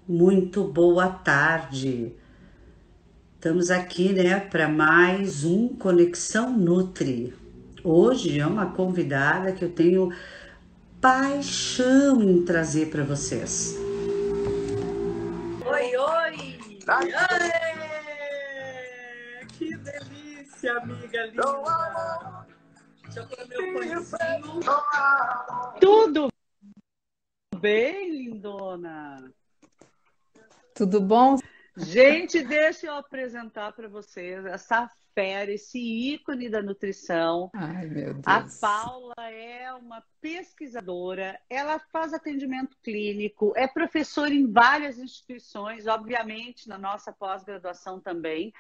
Muito boa tarde. Estamos aqui, né, para mais um Conexão Nutri. Hoje é uma convidada que eu tenho paixão em trazer para vocês. Oi, oi! Aê! Que delícia, amiga linda! Deixa eu pôr meu fonezinho. Tudo bem, lindona? Tudo bom? Gente, deixa eu apresentar para vocês essa fera, esse ícone da nutrição. Ai, meu A Deus. Paula é uma pesquisadora, ela faz atendimento clínico, é professora em várias instituições, obviamente na nossa pós-graduação também.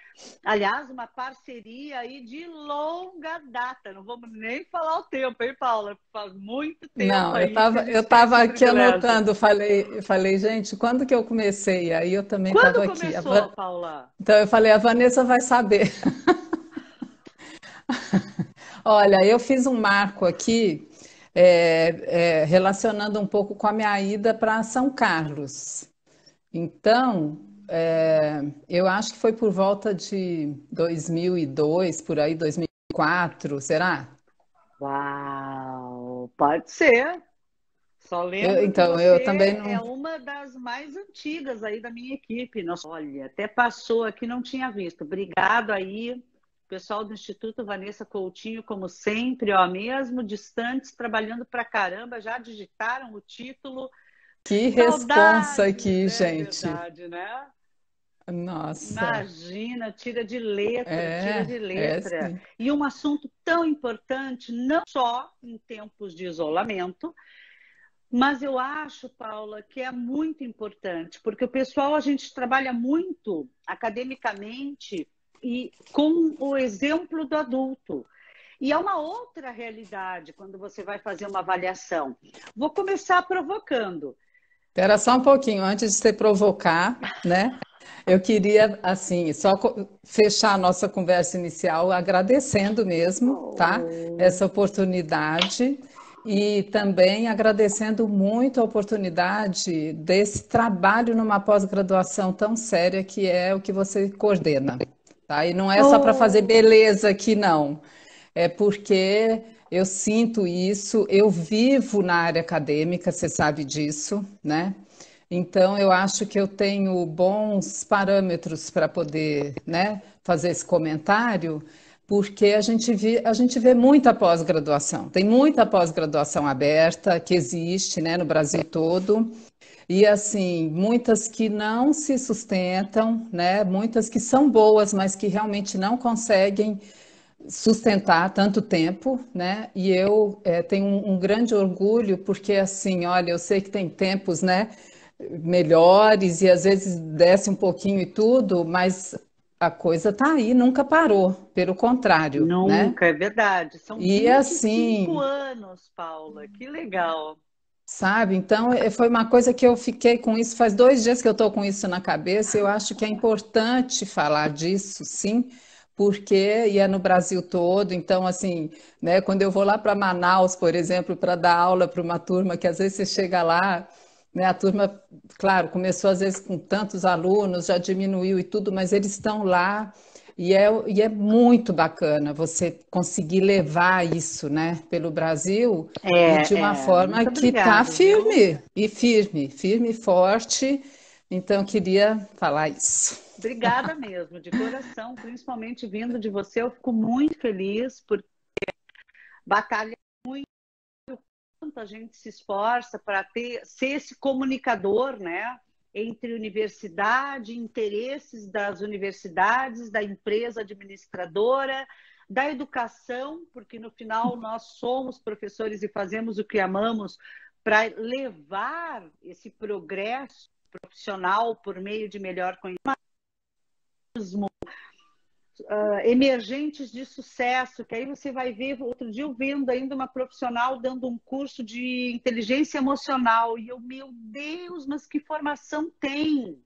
Aliás, uma parceria aí de longa data, não vamos nem falar o tempo, hein, Paula? Faz muito tempo Não, eu aí que a estava eu gente tem tava esse aqui privilégio. anotando, falei, gente, quando que eu comecei? Aí eu também Quando estava aqui. começou, Paula? Então eu falei, a Vanessa vai saber. Olha, eu fiz um marco aqui, relacionando um pouco com a minha ida para São Carlos. Então, eu acho que foi por volta de 2002, por aí, 2004, será? Uau, pode ser. Só Eu, lembro que então, eu também você é não. uma das mais antigas aí da minha equipe. Nossa, olha, até passou aqui, não tinha visto. Obrigado aí, pessoal do Instituto Vanessa Coutinho, como sempre, ó, mesmo distantes, trabalhando pra caramba, já digitaram o título. Que responsa Saudades, aqui, é gente. verdade, né? Nossa, Imagina, tira de letra, tira de é letra. sim. E um assunto tão importante, não só em tempos de isolamento, mas eu acho, Paula, que é muito importante, porque o pessoal, a gente trabalha muito academicamente e com o exemplo do adulto. E é uma outra realidade quando você vai fazer uma avaliação. Vou começar provocando. Espera só um pouquinho, antes de você provocar, né? Eu queria, assim, fechar a nossa conversa inicial agradecendo mesmo, tá? Oh, Essa oportunidade e também agradecendo muito a oportunidade desse trabalho numa pós-graduação tão séria que é o que você coordena, tá? E não é só para fazer oh. beleza aqui, não. É porque eu sinto isso, eu vivo na área acadêmica, você sabe disso, né? Então, eu acho que eu tenho bons parâmetros para poder, né, fazer esse comentário, porque a gente vê muita pós-graduação. Tem muita pós-graduação aberta que existe, né, no Brasil todo. E assim, muitas que não se sustentam, né? Muitas que são boas, mas que realmente não conseguem sustentar tanto tempo, né? E eu tenho um grande orgulho porque assim, olha, eu sei que tem tempos, né, melhores e às vezes desce um pouquinho e tudo, mas a coisa tá aí, nunca parou, pelo contrário, né? Nunca, é verdade. São E 25 assim, anos, Paula. Que legal. sabe? Então, foi uma coisa que eu fiquei com isso, faz 2 dias que eu estou com isso na cabeça. Eu acho que é importante falar disso, sim, porque e é no Brasil todo. Então, assim, né, quando eu vou lá para Manaus, por exemplo, para dar aula para uma turma, que às vezes você chega lá, né, a turma, claro, começou às vezes com tantos alunos, já diminuiu e tudo, mas eles estão lá. E é muito bacana você conseguir levar isso, né, pelo Brasil e de uma forma Muito que está obrigada, viu? firme e forte. Então, eu queria falar isso. Obrigada mesmo, de coração, principalmente vindo de você. Eu fico muito feliz por batalhar tanto, a gente se esforça para ser esse comunicador, né? Entre universidade, interesses das universidades, da empresa administradora, da educação, porque no final nós somos professores e fazemos o que amamos para levar esse progresso profissional por meio de melhor conhecimento, emergentes de sucesso, que aí você vai ver, outro dia eu vendo ainda uma profissional dando um curso de inteligência emocional, e eu, meu Deus, mas que formação tem?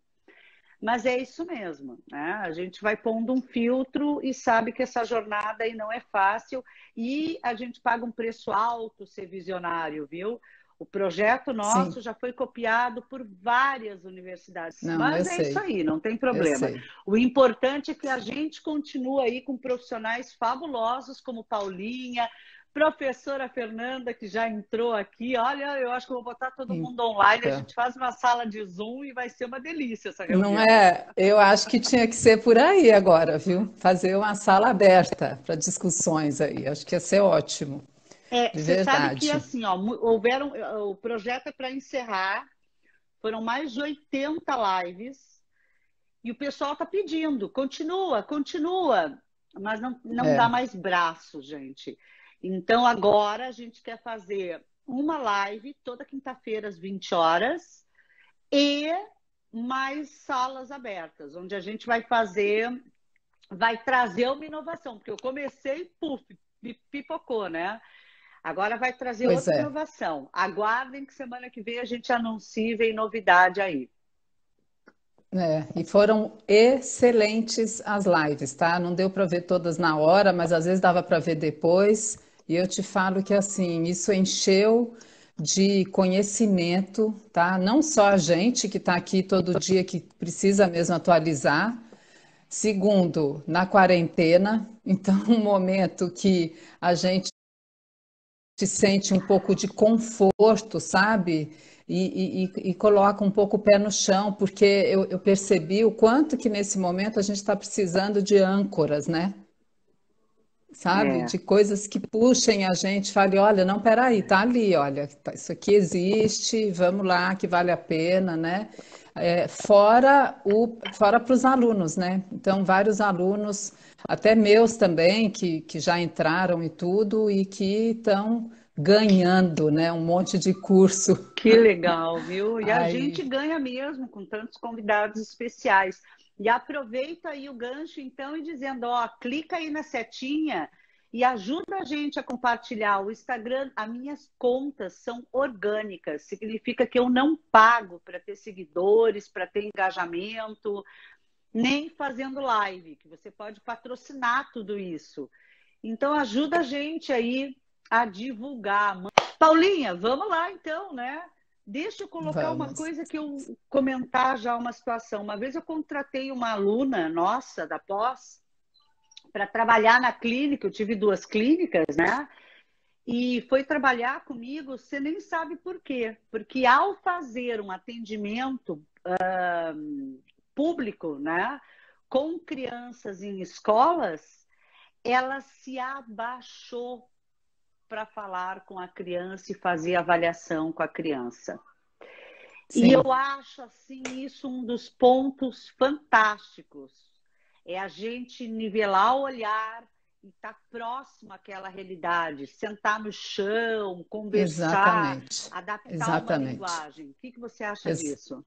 Mas é isso mesmo, né? A gente vai pondo um filtro e sabe que essa jornada aí não é fácil e a gente paga um preço alto ser visionário, viu? O projeto sim. nosso já foi copiado por várias universidades, Não, eu mas é isso sei, aí, não tem eu problema. sei. O importante é que a gente continua aí com profissionais fabulosos como Paulinha, professora Fernanda, que já entrou aqui. Olha, eu acho que eu vou botar todo mundo online, a Então, gente faz uma sala de Zoom e vai ser uma delícia essa não reunião. é? Eu acho que tinha que ser por aí agora, viu? Fazer uma sala aberta para discussões aí. Acho que ia ser ótimo, É, de você sabe que verdade. assim, ó, houveram, o projeto é para encerrar, foram mais de 80 lives. E o pessoal está pedindo, continua, continua, mas não dá É. mais braço, gente. Então agora a gente quer fazer uma live toda quinta-feira às 20 horas e mais salas abertas, onde a gente vai fazer, vai trazer uma inovação, porque eu comecei, puf, pipocou, né? Agora vai trazer Pois outra é. inovação. Aguardem que semana que vem a gente anuncia e vem novidade aí. É, e foram excelentes as lives, tá? Não deu para ver todas na hora, mas às vezes dava para ver depois. E eu te falo que assim, isso encheu de conhecimento, tá? Não só a gente que está aqui todo dia que precisa mesmo atualizar. Segundo, na quarentena, então um momento que a gente se sente um pouco de conforto, sabe? E coloca um pouco o pé no chão, porque eu percebi o quanto que nesse momento a gente está precisando de âncoras, né? Sabe? É. De coisas que puxem a gente, fale, olha, não, peraí, tá ali, olha, isso aqui existe, vamos lá, que vale a pena, né? É, fora para os alunos, né? Então, vários alunos, até meus também, que já entraram e tudo, e que estão ganhando, né? Um monte de curso. Que legal, viu? E a gente Aí, ganha mesmo com tantos convidados especiais. E aproveita aí o gancho, então, e dizendo, ó, clica aí na setinha e ajuda a gente a compartilhar. O Instagram, as minhas contas são orgânicas, significa que eu não pago para ter seguidores, para ter engajamento, nem fazendo live, que você pode patrocinar tudo isso. Então, ajuda a gente aí a divulgar. Paulinha, vamos lá então, né? Deixa eu colocar uma vamos. coisa que eu comentar já uma situação. Uma vez eu contratei uma aluna nossa da pós para trabalhar na clínica, eu tive duas clínicas, né? E foi trabalhar comigo, você nem sabe por quê. Porque ao fazer um atendimento público, né, com crianças em escolas, ela se abaixou para falar com a criança e fazer avaliação com a criança. E eu Sim, acho assim isso um dos pontos fantásticos. É a gente nivelar o olhar e estar próximo àquela realidade, sentar no chão, conversar, exatamente. adaptar uma Exatamente. linguagem. O que que você acha disso?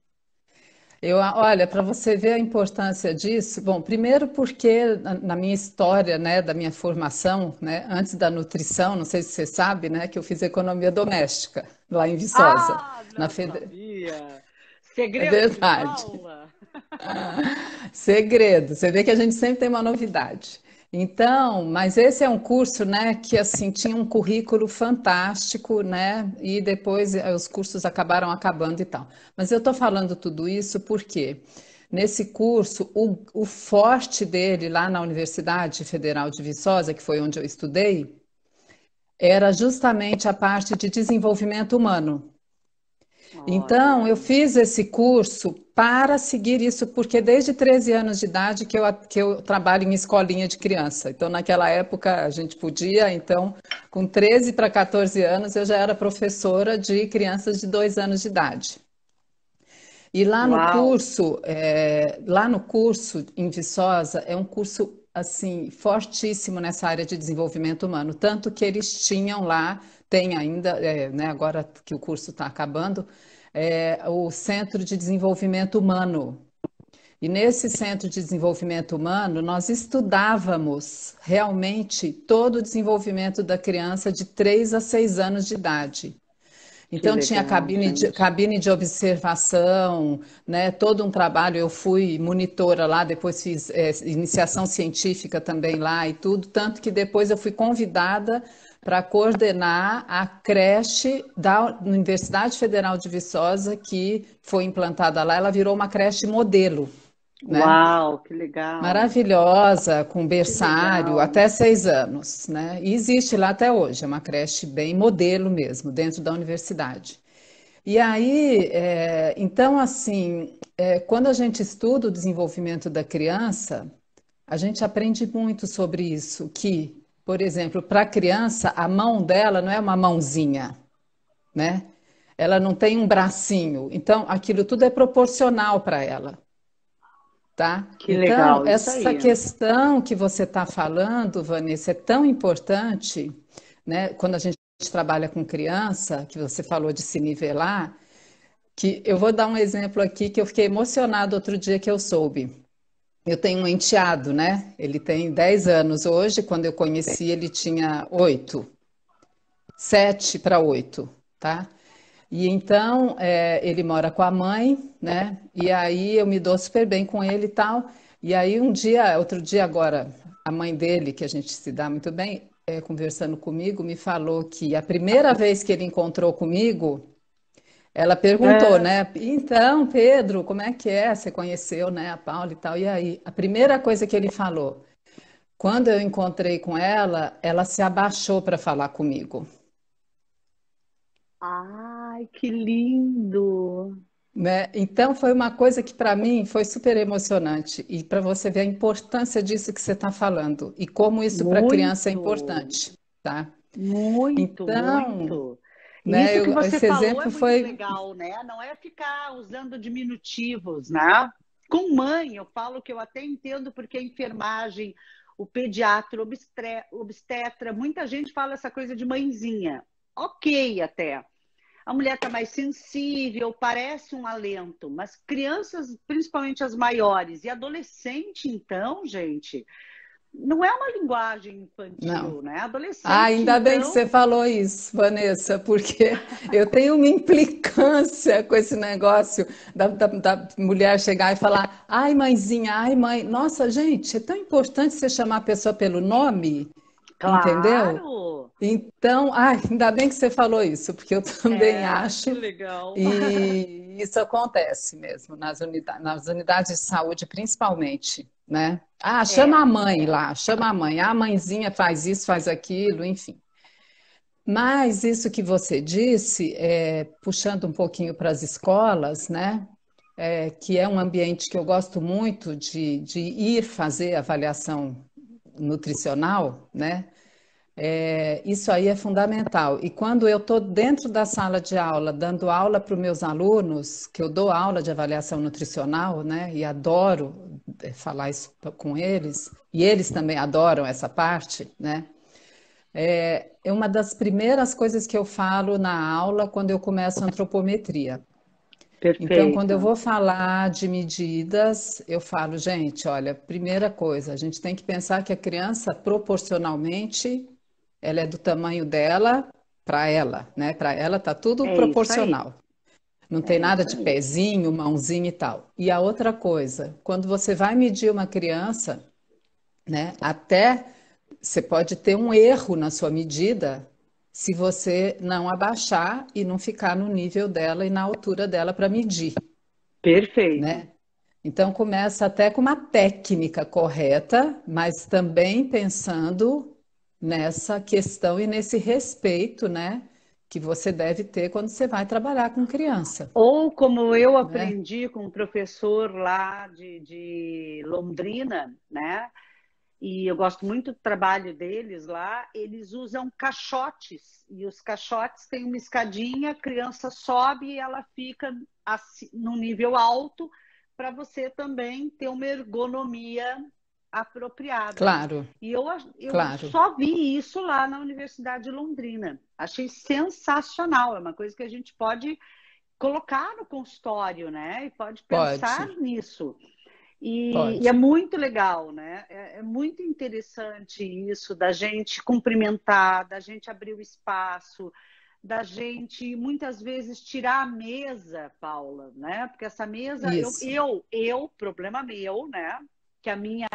Olha, para você ver a importância disso, bom, primeiro porque na minha história, né, da minha formação, né, antes da nutrição, não sei se você sabe, né, que eu fiz economia doméstica lá em Viçosa, Ah, na não Fede... sabia! É Segredo de verdade. Paula. Segredo, você vê que a gente sempre tem uma novidade. Então, mas esse é um curso, né, que assim tinha um currículo fantástico, né, e depois os cursos acabaram acabando e tal. Mas eu estou falando tudo isso porque nesse curso o forte dele lá na Universidade Federal de Viçosa, que foi onde eu estudei, era justamente a parte de desenvolvimento humano. Então, eu Olha. fiz esse curso para seguir isso, porque desde 13 anos de idade que eu trabalho em escolinha de criança. Então, naquela época, a gente podia, então, com 13 para 14 anos, eu já era professora de crianças de 2 anos de idade. E Uau! lá no curso em Viçosa, é um curso assim fortíssimo nessa área de desenvolvimento humano, tanto que eles tinham lá, tem ainda, né, agora que o curso está acabando, o Centro de Desenvolvimento Humano. E nesse Centro de Desenvolvimento Humano, nós estudávamos realmente todo o desenvolvimento da criança de 3 a 6 anos de idade. Que Então tinha legal, gente. cabine de observação, né? Todo um trabalho. Eu fui monitora lá, depois fiz iniciação científica também lá e tudo, tanto que depois eu fui convidada para coordenar a creche da Universidade Federal de Viçosa, que foi implantada lá. Ela virou uma creche modelo, né? Uau, que legal. Maravilhosa, com Que berçário, legal. até 6 anos, né? E existe lá até hoje, é uma creche bem modelo mesmo, dentro da universidade. E aí, então, assim, quando a gente estuda o desenvolvimento da criança, a gente aprende muito sobre isso, que, por exemplo, para a criança, a mão dela não é uma mãozinha, né? Ela não tem um bracinho, então aquilo tudo é proporcional para ela. Tá? Que Então, legal, isso essa aí. questão que você está falando, Vanessa, é tão importante, né? Quando a gente trabalha com criança, que você falou de se nivelar, que eu vou dar um exemplo aqui que eu fiquei emocionado outro dia que eu soube. Eu tenho um enteado, né? Ele tem 10 anos hoje, quando eu conheci ele tinha 8, 7 para 8, tá? E então, ele mora com a mãe, né? E aí eu me dou super bem com ele e tal. E aí um dia, outro dia agora, a mãe dele, que a gente se dá muito bem, conversando comigo, me falou que a primeira vez que ele encontrou comigo, ela perguntou, É. né? Então, Pedro, como é que é? Você conheceu, né, a Paula e tal? E aí, a primeira coisa que ele falou, quando eu encontrei com ela, ela se abaixou para falar comigo. Ai, que lindo. Né? Então foi uma coisa que para mim foi super emocionante e para você ver a importância disso que você está falando e como isso para a criança é Muito, importante, tá? muito, Então, muito. E né, isso que você esse falou é exemplo muito foi, legal, né? Não é ficar usando diminutivos, né? Com mãe, eu falo que eu até entendo porque a enfermagem, o pediatra, o obstetra, muita gente fala essa coisa de mãezinha. Ok, até. A mulher está mais sensível, parece um alento, mas crianças, principalmente as maiores, e adolescente, então, gente, não é uma linguagem não. infantil, né? Ah, Adolescente, ainda bem que você então, falou isso, Vanessa, porque eu tenho uma implicância com esse negócio da mulher chegar e falar, ai, mãezinha, ai, mãe. Nossa, gente, é tão importante você chamar a pessoa pelo nome, entendeu? claro, Então, ai, ainda bem que você falou isso, porque eu também que acho, legal. e isso acontece mesmo nas unidades de saúde, principalmente, né? Ah, chama a mãe É. lá, chama a mãe. Ah, a mãezinha faz isso, faz aquilo, enfim. Mas isso que você disse, puxando um pouquinho para as escolas, né? Que é um ambiente que eu gosto muito de ir fazer avaliação nutricional, né? Isso aí é fundamental. E quando eu estou dentro da sala de aula, dando aula para os meus alunos, que eu dou aula de avaliação nutricional, né? E adoro falar isso com eles, e eles também adoram essa parte, né? É uma das primeiras coisas que eu falo na aula quando eu começo a antropometria. Então, quando eu Perfeito. vou falar de medidas, eu falo, gente, olha, primeira coisa, a gente tem que pensar que a criança, proporcionalmente, ela é do tamanho dela para ela, né? Para ela tá tudo É isso aí. proporcional. Não tem É nada isso de aí. pezinho, mãozinha e tal. E a outra coisa, quando você vai medir uma criança, né? Até você pode ter um erro na sua medida se você não abaixar e não ficar no nível dela e na altura dela para medir, Perfeito. né? Então começa até com uma técnica correta, mas também pensando nessa questão e nesse respeito, né, que você deve ter quando você vai trabalhar com criança, Ou como eu né? aprendi com um professor lá de Londrina, né? E eu gosto muito do trabalho deles lá. Eles usam caixotes, e os caixotes têm uma escadinha, a criança sobe e ela fica no nível alto para você também ter uma ergonomia apropriada. Claro, E eu claro, só vi isso lá na Universidade de Londrina. Achei sensacional. É uma coisa que a gente pode colocar no consultório, né? E pode pensar pode, nisso. E é pode. muito legal, né? É muito interessante isso da gente cumprimentar, da gente abrir o espaço, da gente muitas vezes tirar a mesa, Paula, né? Porque essa mesa, Isso. problema meu, né? Que a minha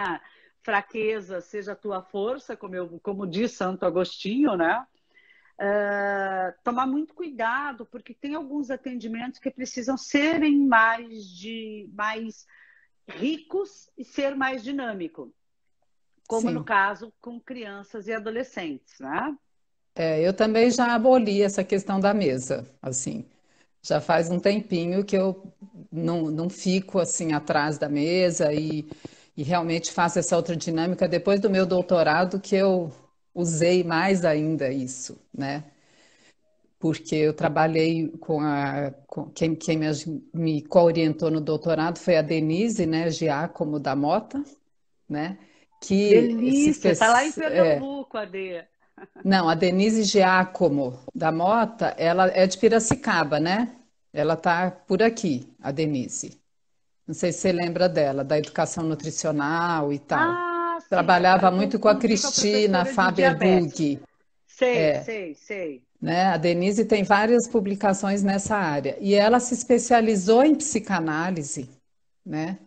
fraqueza seja a tua força, como diz Santo Agostinho, né? Tomar muito cuidado, porque tem alguns atendimentos que precisam serem mais ricos e ser mais dinâmico, como no Sim. caso com crianças e adolescentes, né? Eu também já aboli essa questão da mesa, assim. Já faz um tempinho que eu não fico assim atrás da mesa e realmente faço essa outra dinâmica depois do meu doutorado que eu usei mais ainda isso, né? Porque eu trabalhei quem me co-orientou no doutorado foi a Denise, né, Giacomo da Mota, né? Que se Delícia, tá lá em espe- Pernambuco, Ade. Não, a Denise Giacomo da Mota, ela é de Piracicaba, né? Ela tá por aqui, a Denise. Não sei se você lembra dela, da educação nutricional e tal. Ah, sim, Trabalhava agora muito com a confundi com a Cristina professora de diabetes. Faber-Bugg, Sei, sei, sei. né? A Denise tem várias publicações nessa área. E ela se especializou em psicanálise, né?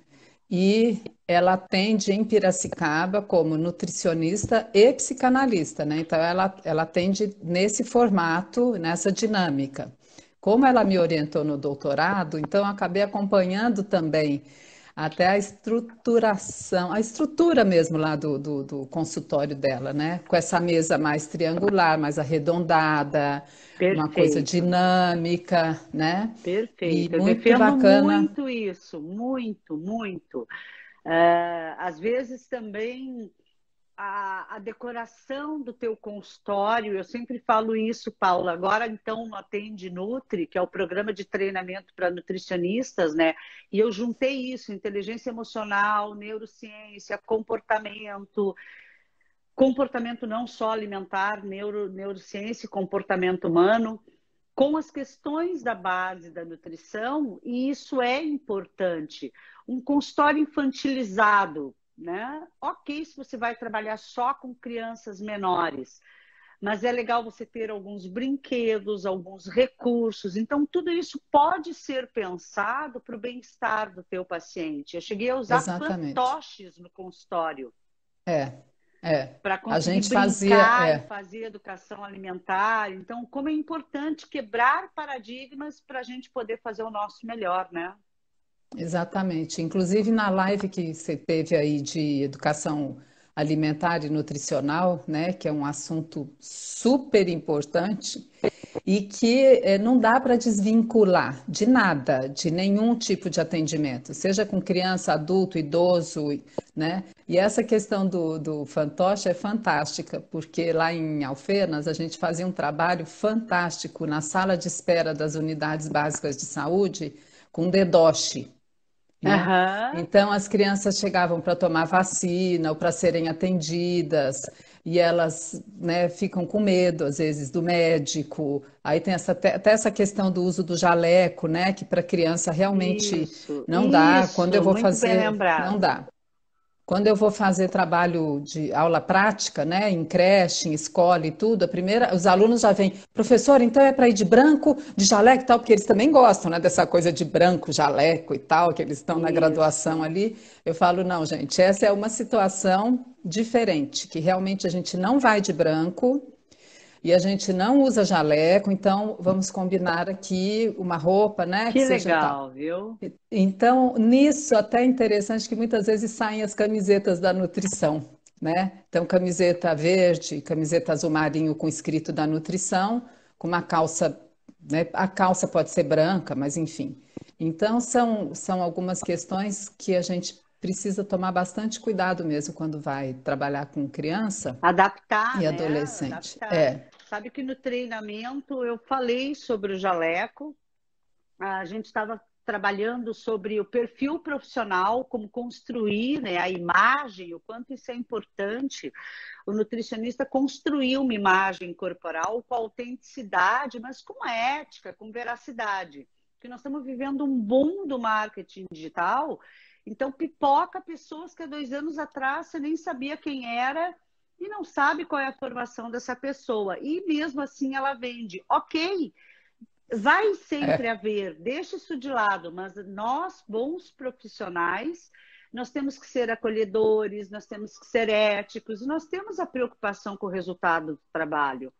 E ela atende em Piracicaba como nutricionista e psicanalista, né? Então ela atende nesse formato, nessa dinâmica. Como ela me orientou no doutorado, então eu acabei acompanhando também até a estruturação, a estrutura mesmo lá do consultório dela, né? Com essa mesa mais triangular, mais arredondada, uma coisa Perfeito, dinâmica, né? E perfeito. Eu muito defendo bacana. muito isso, muito, muito. Às vezes também a decoração do teu consultório, eu sempre falo isso, Paula. Agora, então, no Atende Nutri, que é o programa de treinamento para nutricionistas, né? E eu juntei isso, inteligência emocional, neurociência, comportamento não só alimentar, neurociência e comportamento humano, com as questões da base da nutrição, e isso é importante. Um consultório infantilizado, né? Ok, se você vai trabalhar só com crianças menores, mas é legal você ter alguns brinquedos, alguns recursos. Então, tudo isso pode ser pensado para o bem-estar do teu paciente. Eu cheguei a usar Exatamente. fantoches no consultório É, é. para A conseguir gente fazia, brincar e fazer educação alimentar. Então, como é importante quebrar paradigmas para a gente poder fazer o nosso melhor, né? exatamente. Inclusive na live que você teve aí de educação alimentar e nutricional, né, que é um assunto super importante e que não dá para desvincular de nada, de nenhum tipo de atendimento, seja com criança, adulto, idoso, né? E essa questão do fantoche é fantástica, porque lá em Alfenas a gente fazia um trabalho fantástico na sala de espera das unidades básicas de saúde com DDoS, né? Aham. Então, as crianças chegavam para tomar vacina ou para serem atendidas, e elas, né, ficam com medo, às vezes, do médico. Aí tem até essa questão do uso do jaleco, né, que para criança realmente Isso, não dá. Quando eu isso, vou muito bem fazer, não lembrado. dá. Quando eu vou fazer trabalho de aula prática, né, em creche, em escola e tudo, os alunos já vêm, professor, então é para ir de branco, de jaleco e tal, porque eles também gostam, né, dessa coisa de branco, jaleco e tal, que eles estão na graduação Isso. ali. Eu falo, não, gente, essa é uma situação diferente, que realmente a gente não vai de branco, e a gente não usa jaleco, então vamos combinar aqui uma roupa, né, que Que seja tal. legal, viu? Então, nisso até é interessante que muitas vezes saem as camisetas da nutrição, né? Então, camiseta verde, camiseta azul marinho com escrito da nutrição, com uma calça, né? A calça pode ser branca, mas enfim. Então, são algumas questões que a gente precisa tomar bastante cuidado mesmo quando vai trabalhar com criança Adaptar, e né? adolescente. Adaptar. Sabe que no treinamento eu falei sobre o jaleco. A gente estava trabalhando sobre o perfil profissional, como construir, né, a imagem, o quanto isso é importante. O nutricionista construiu uma imagem corporal com autenticidade, mas com ética, com veracidade. Porque nós estamos vivendo um boom do marketing digital, então pipoca pessoas que há 2 anos atrás você nem sabia quem era e não sabe qual é a formação dessa pessoa. E mesmo assim ela vende. Ok, vai sempre É, haver, deixa isso de lado, mas nós, bons profissionais, nós temos que ser acolhedores, nós temos que ser éticos, nós temos a preocupação com o resultado do trabalho.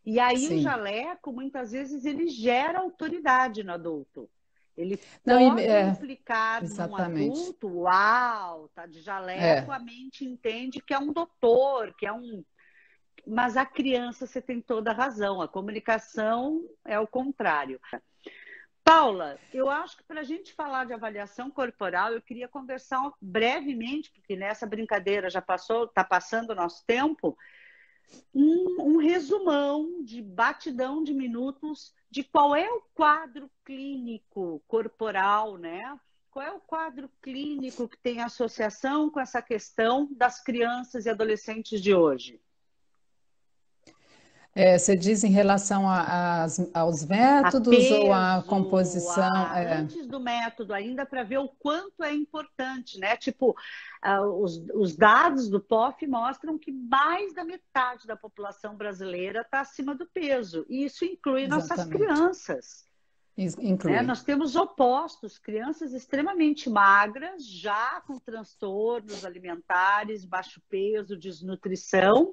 E aí o sim. jaleco, muitas vezes, ele gera autoridade no adulto. Ele Não, pode implicar num exatamente. adulto, uau, tá de jaleco, É. a mente entende que é um doutor, que é um. Mas a criança, você tem toda a razão, a comunicação é o contrário. Paula, eu acho que para a gente falar de avaliação corporal, eu queria conversar brevemente, porque nessa brincadeira já passou, está passando o nosso tempo, um resumão de batidão de minutos de qual é o quadro clínico corporal, né? Qual é o quadro clínico que tem associação com essa questão das crianças e adolescentes de hoje? Você diz em relação aos A métodos ou à peso, composição? antes do método ainda, para ver o quanto é importante, né? Tipo, os dados do POF mostram que mais da metade da população brasileira está acima do peso, e isso inclui nossas Exatamente. crianças, né? Inclui. Nós temos opostos, crianças extremamente magras, já com transtornos alimentares, baixo peso, desnutrição,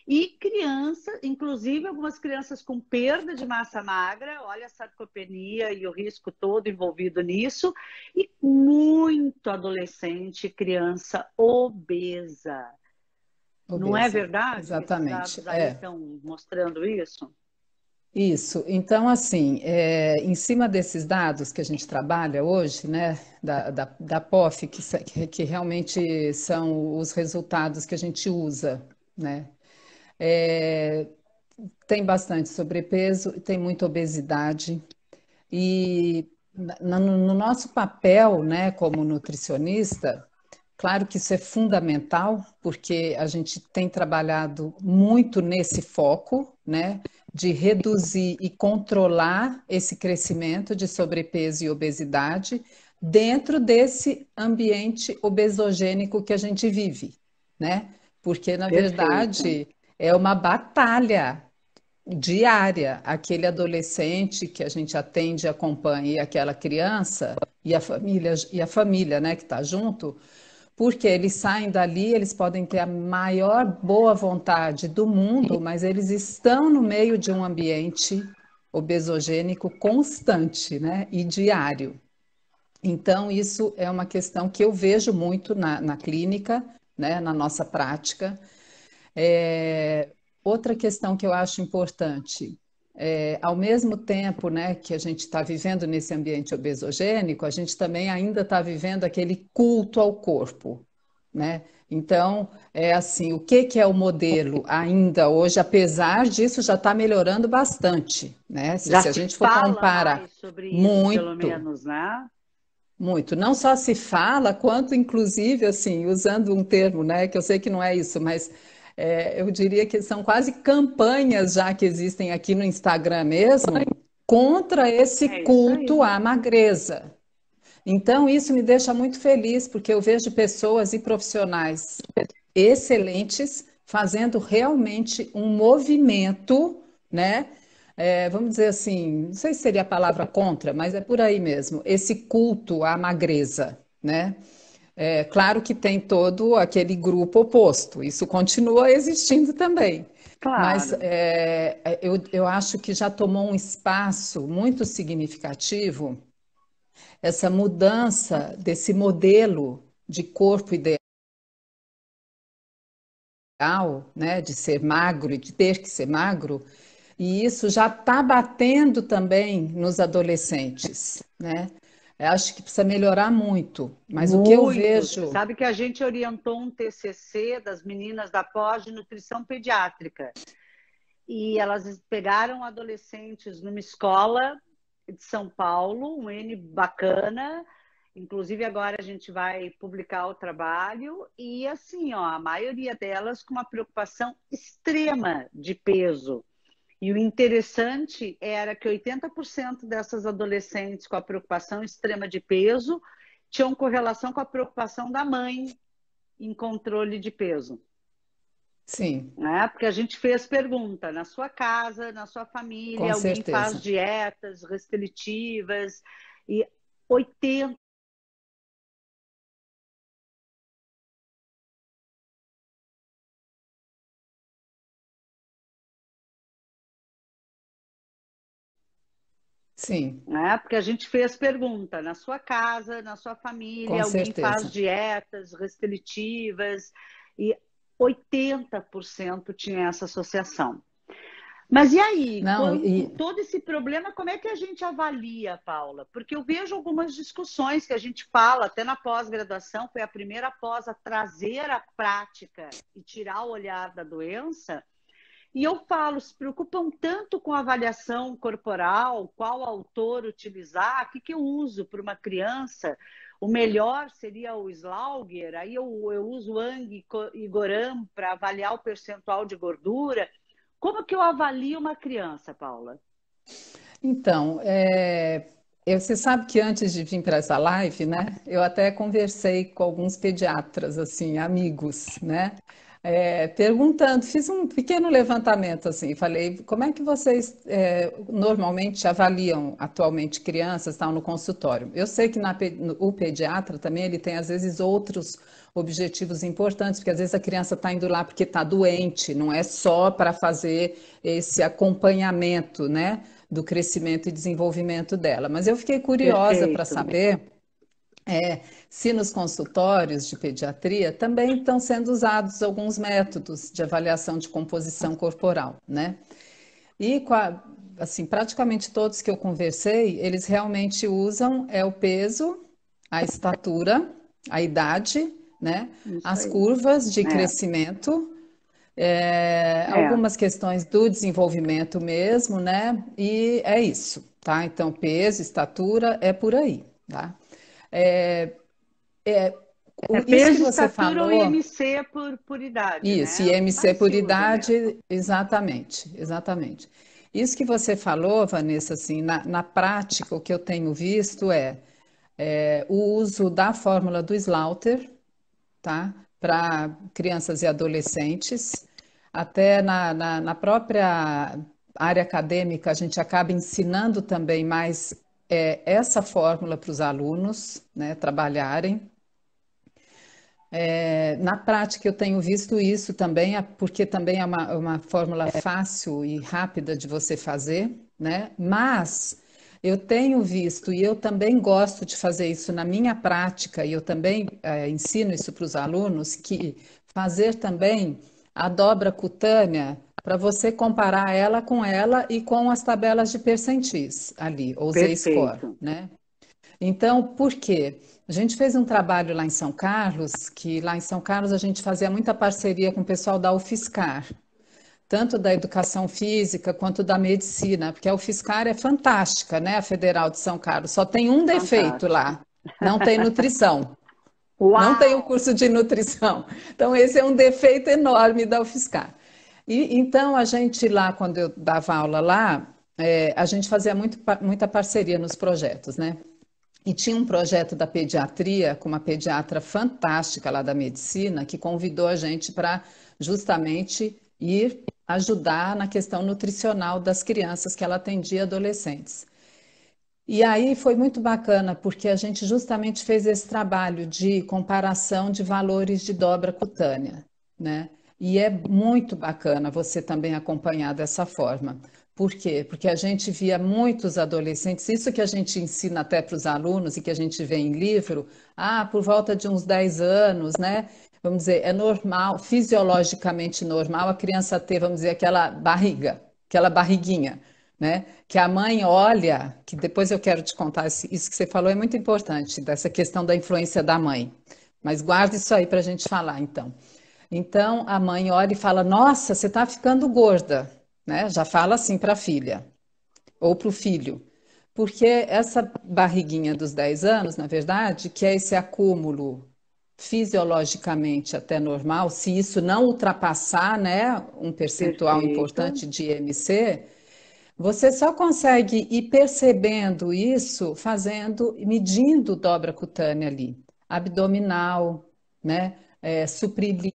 e crianças, inclusive algumas crianças com perda de massa magra, olha a sarcopenia e o risco todo envolvido nisso, e muito adolescente, criança obesa. Não é Obesa. verdade que esses Exatamente. dados aí estão mostrando isso? Isso. Então, assim, em cima desses dados que a gente trabalha hoje, né, da POF, que realmente são os resultados que a gente usa, né, é, tem bastante sobrepeso, tem muita obesidade, e no nosso papel, né, como nutricionista, claro que isso é fundamental, porque a gente tem trabalhado muito nesse foco, né, de reduzir e controlar esse crescimento de sobrepeso e obesidade dentro desse ambiente obesogênico que a gente vive, né? Porque, na Perfeito. verdade, é uma batalha diária. Aquele adolescente que a gente atende e acompanha, e aquela criança, e a família, né, que está junto, porque eles saem dali, eles podem ter a maior boa vontade do mundo, mas eles estão no meio de um ambiente obesogênico constante, né? E diário. Então, isso é uma questão que eu vejo muito na clínica, né? Na nossa prática. É, outra questão que eu acho importante, ao mesmo tempo, né, que a gente está vivendo nesse ambiente obesogênico, a gente também ainda está vivendo aquele culto ao corpo, né? Então, é assim, o que que é o modelo ainda hoje, apesar disso, já está melhorando bastante, né? Já Se a se gente for fala comparar mais sobre isso, pelo muito, menos, né? muito, não só se fala, quanto inclusive, assim, usando um termo, né, que eu sei que não é isso, mas eu diria que são quase campanhas já que existem aqui no Instagram mesmo, contra esse É isso aí. culto à magreza. Então, isso me deixa muito feliz, porque eu vejo pessoas e profissionais excelentes fazendo realmente um movimento, né? Vamos dizer assim, não sei se seria a palavra contra, mas é por aí mesmo, esse culto à magreza, né? Claro que tem todo aquele grupo oposto, isso continua existindo também. Mas Claro. eu acho que já tomou um espaço muito significativo essa mudança desse modelo de corpo ideal, né, de ser magro e de ter que ser magro, e isso já está batendo também nos adolescentes, né? Eu acho que precisa melhorar muito, mas o que eu Muito. Você vejo, sabe que a gente orientou um TCC das meninas da pós de nutrição pediátrica. E elas pegaram adolescentes numa escola de São Paulo, um N bacana. Inclusive, agora a gente vai publicar o trabalho. E assim, ó, a maioria delas com uma preocupação extrema de peso. E o interessante era que 80% dessas adolescentes com a preocupação extrema de peso tinham correlação com a preocupação da mãe em controle de peso. Sim, né? Porque a gente fez pergunta, na sua casa, na sua com família, alguém faz certeza. dietas restritivas e 80, Sim, né? Porque a gente fez pergunta, na sua casa, na sua com família, alguém faz certeza. dietas restritivas e 80% tinha essa associação. Mas e aí, Não, com e todo esse problema, como é que a gente avalia, Paula? Porque eu vejo algumas discussões que a gente fala, até na pós-graduação, foi a primeira pós a trazer a prática e tirar o olhar da doença. E eu falo, se preocupam tanto com a avaliação corporal, qual autor utilizar, o que, que eu uso para uma criança. O melhor seria o Slaughter, aí eu uso o Ang e Goram para avaliar o percentual de gordura. Como que eu avalio uma criança, Paula? então, você sabe que antes de vir para essa live, né, eu até conversei com alguns pediatras, assim, amigos, né, perguntando, fiz um pequeno levantamento, assim, falei, como é que vocês normalmente avaliam atualmente crianças, tal, no consultório? Eu sei que o pediatra também, ele tem, às vezes, outros objetivos importantes, porque às vezes a criança está indo lá porque está doente, não é só para fazer esse acompanhamento, né, do crescimento e desenvolvimento dela. Mas eu fiquei curiosa para Perfeito. saber se nos consultórios de pediatria também estão sendo usados alguns métodos de avaliação de composição corporal, né? E assim, praticamente todos que eu conversei, eles realmente usam o peso, a estatura, a idade, né? Isso As aí. curvas de É, crescimento, é. algumas questões do desenvolvimento mesmo, né? E é isso, tá? Então, peso, estatura, é por aí, tá? É, É isso que peso, você estatura ou falou, IMC por idade, isso, né? É o que IMC mais por se usa mesmo. idade, exatamente, exatamente. Isso que você falou, Vanessa, assim, na prática, o que eu tenho visto o uso da fórmula do Slaughter, tá? Para crianças e adolescentes. Até na própria área acadêmica, a gente acaba ensinando também mais essa fórmula para os alunos, né, trabalharem. Na prática, eu tenho visto isso também, porque também é uma fórmula fácil e rápida de você fazer, né? Mas eu tenho visto, e eu também gosto de fazer isso na minha prática, e eu também ensino isso para os alunos, que fazer também a dobra cutânea para você comparar ela e com as tabelas de percentis ali, ou Z-score, Perfeito. né? Então, por quê? A gente fez um trabalho lá em São Carlos, que lá em São Carlos a gente fazia muita parceria com o pessoal da UFSCar, tanto da educação física quanto da medicina, porque a UFSCar é fantástica, né? A Federal de São Carlos. Só tem um defeito Fantástico. lá: não tem nutrição. Não tem o Uau! curso de nutrição. Então, esse é um defeito enorme da UFSCar. E, então, a gente lá, quando eu dava aula lá, a gente fazia muita parceria nos projetos, né? E tinha um projeto da pediatria, com uma pediatra fantástica lá da medicina, que convidou a gente para justamente ir ajudar na questão nutricional das crianças que ela atendia adolescentes. E aí foi muito bacana, porque a gente justamente fez esse trabalho de comparação de valores de dobra cutânea, né? E é muito bacana você também acompanhar dessa forma. Por quê? Porque a gente via muitos adolescentes, isso que a gente ensina até para os alunos e que a gente vê em livro, por volta de uns 10 anos, né? Vamos dizer, é normal, fisiologicamente normal a criança ter, vamos dizer, aquela barriga, aquela barriguinha, né? Que a mãe olha, que depois eu quero te contar, isso que você falou é muito importante, dessa questão da influência da mãe. Mas guarda isso aí para a gente falar, então. Então, a mãe olha e fala: Nossa, você está ficando gorda, né? Já fala assim para a filha ou para o filho. Porque essa barriguinha dos 10 anos, na verdade, que é esse acúmulo fisiologicamente até normal, se isso não ultrapassar, né, um percentual Perfeito. importante de IMC, você só consegue ir percebendo isso fazendo, medindo dobra cutânea ali, abdominal, né? Suprilims,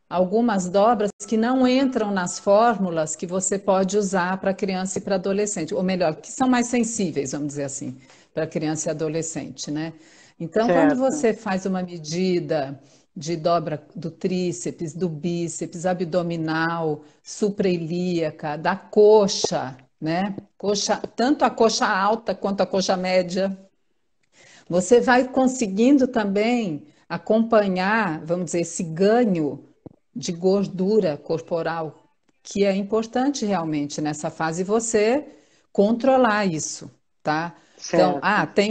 algumas dobras que não entram nas fórmulas que você pode usar para criança e para adolescente, ou melhor, que são mais sensíveis, vamos dizer assim, para criança e adolescente, né? Então, quando Certo. você faz uma medida de dobra do tríceps, do bíceps, abdominal, suprailíaca, da coxa, né? Coxa, tanto a coxa alta quanto a coxa média, você vai conseguindo também acompanhar, vamos dizer, esse ganho de gordura corporal, que é importante realmente nessa fase você controlar isso, tá? Então, Certo.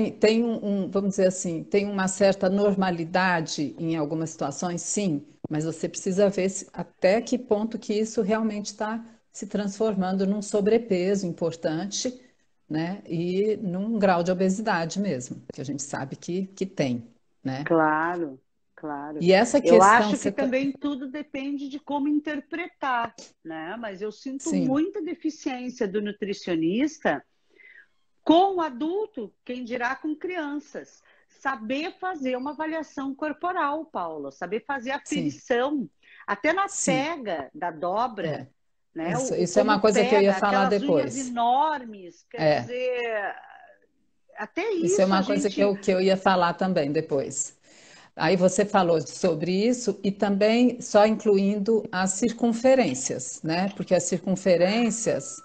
vamos dizer assim, tem uma certa normalidade em algumas situações, sim, mas você precisa ver até que ponto que isso realmente está se transformando num sobrepeso importante, né? E num grau de obesidade mesmo, que a gente sabe que tem, né? Claro, claro. E essa Eu questão, acho que também tudo depende de como interpretar, né? Mas eu sinto sim, muita deficiência do nutricionista com o adulto, quem dirá com crianças. Saber fazer uma avaliação corporal, Paula, saber fazer sim, aferição, até na sim, pega da dobra, é. né? O Isso é uma como coisa que eu ia pega, falar aquelas unhas depois. enormes, quer É, dizer, até isso é isso a uma coisa que gente. que eu ia falar também depois. Aí você falou sobre isso e também só incluindo as circunferências, né? Porque as circunferências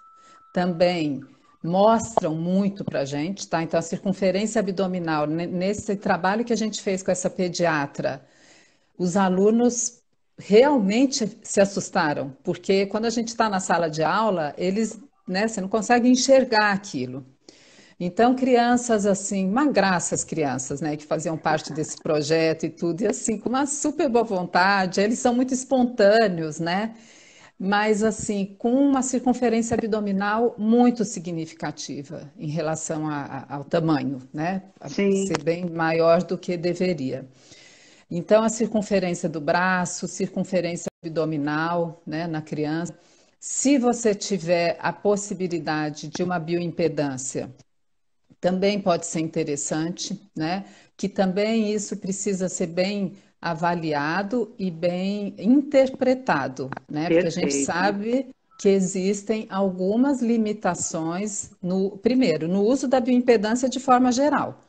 também mostram muito para a gente, tá? Então, a circunferência abdominal, nesse trabalho que a gente fez com essa pediatra, os alunos realmente se assustaram, porque quando a gente está na sala de aula, eles, né, você não consegue enxergar aquilo. Então, crianças assim, uma graça as crianças, né, que faziam parte desse projeto e tudo, e assim, com uma super boa vontade, eles são muito espontâneos, né, mas assim, com uma circunferência abdominal muito significativa em relação ao tamanho, né, a Sim, ser bem maior do que deveria. Então, a circunferência do braço, circunferência abdominal, né, na criança. Se você tiver a possibilidade de uma bioimpedância, também pode ser interessante, né? Que também isso precisa ser bem avaliado e bem interpretado, né? Porque a gente perfeito. sabe que existem algumas limitações primeiro, no uso da bioimpedância de forma geral,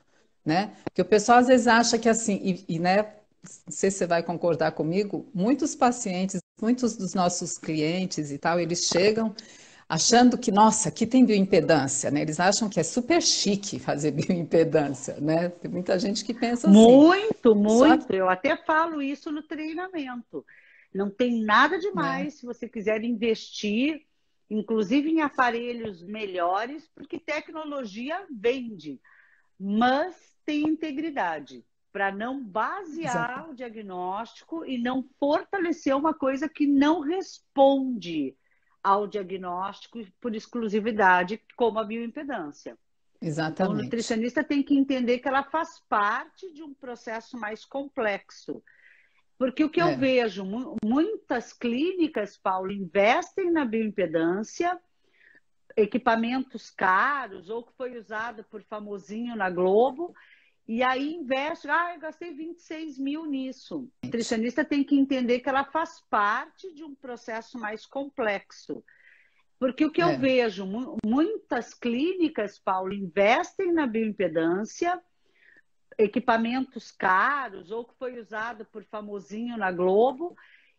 né? Porque o pessoal às vezes acha que assim, né? Não sei se você vai concordar comigo, muitos pacientes, muitos dos nossos clientes e tal, eles chegam achando que, nossa, aqui tem bioimpedância, né? Eles acham que é super chique fazer bioimpedância, né? Tem muita gente que pensa assim. Muito, Só que, muito. Eu até falo isso no treinamento. Não tem nada né? demais se você quiser investir, inclusive em aparelhos melhores, porque tecnologia vende, mas tem integridade, para não Exato. basear o diagnóstico e não fortalecer uma coisa que não responde ao diagnóstico por exclusividade, como a bioimpedância. Então, o Exatamente. nutricionista tem que entender que ela faz parte de um processo mais complexo. Porque o que eu É, vejo, muitas clínicas, Paulo, investem na bioimpedância, equipamentos caros, ou que foi usado por famosinho na Globo, e aí investe, eu gastei 26 mil nisso. O nutricionista tem que entender que ela faz parte de um processo mais complexo. Porque o que eu é, vejo, muitas clínicas, Paulo, investem na bioimpedância, equipamentos caros, ou que foi usado por famosinho na Globo,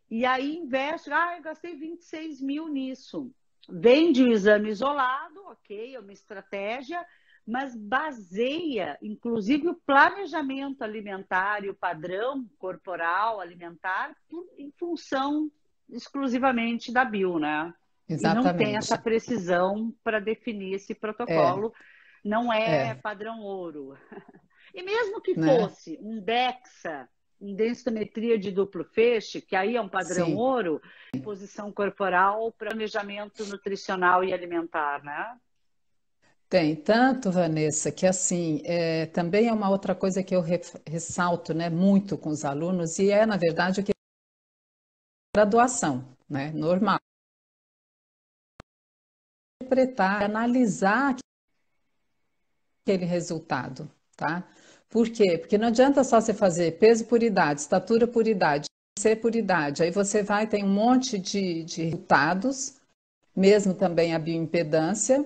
e aí investe, eu gastei 26 mil nisso. Vende o exame isolado, ok, é uma estratégia, mas baseia, inclusive, o planejamento alimentar e o padrão corporal alimentar em função exclusivamente da bio, né? E não tem essa exatamente. precisão para definir esse É, protocolo, não é é, padrão ouro. E mesmo que né? fosse um DEXA, em densitometria de duplo feixe, que aí é um padrão Sim. ouro, posição corporal, planejamento nutricional e alimentar, né? Tem tanto, Vanessa, que assim, também é uma outra coisa que eu ressalto, né, muito com os alunos, e é, na verdade, o que é graduação, né, normal. Interpretar, analisar aquele resultado, tá? Por quê? Porque não adianta só você fazer peso por idade, estatura por idade, ser por idade. Aí você vai, tem um monte de resultados, mesmo também a bioimpedância,